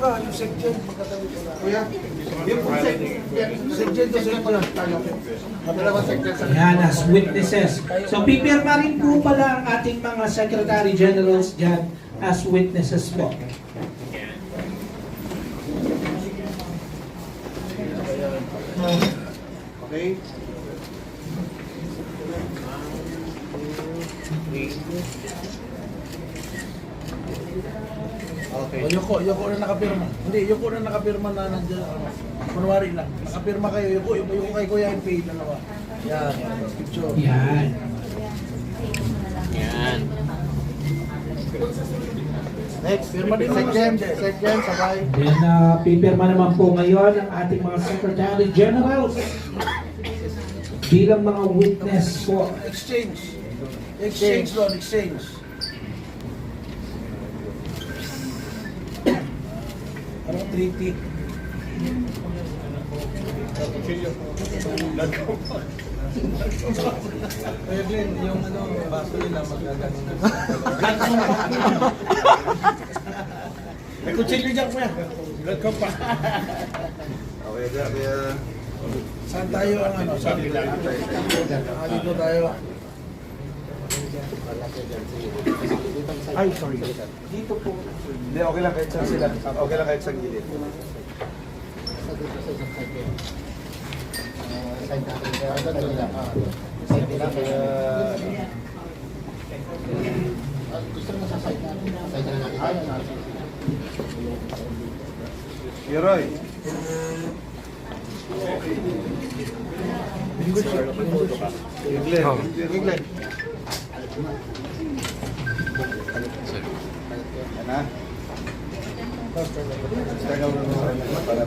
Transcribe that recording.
ka, yung section, magkatabi ko lang. Kuya, yung section to section lang tayo. Dalawang section sa Yan, as witnesses. So, pipirma rin po pala ang ating mga Secretary Generals dyan as witnesses po. Okay. Okay. O, Yoko na nakapirma. Hindi, Yoko na nakapirma na nandiyan. Kunwari lang. Nakapirma kayo, Yoko kay Kuya and Pay, dalawa. Yan, picture. Yan. Yan. Next, pirma din second, sabay. Then, pipirma naman po ngayon ang ating mga Secretary Generals bilang mga witness po. Exchange. Exchange, Lord, exchange. Anong treaty? Kuya Glenn, yung baso nila magagano na. May kutsilyo dyan, kuya. Blood ko pa. Okay, kaya... Saan tayo ang Saan dito tayo. Ay, sorry. Dito po. Hindi, okay lang kahit saan sila. Okay lang kahit saan gilid. Yeroy. England. Yan na. Para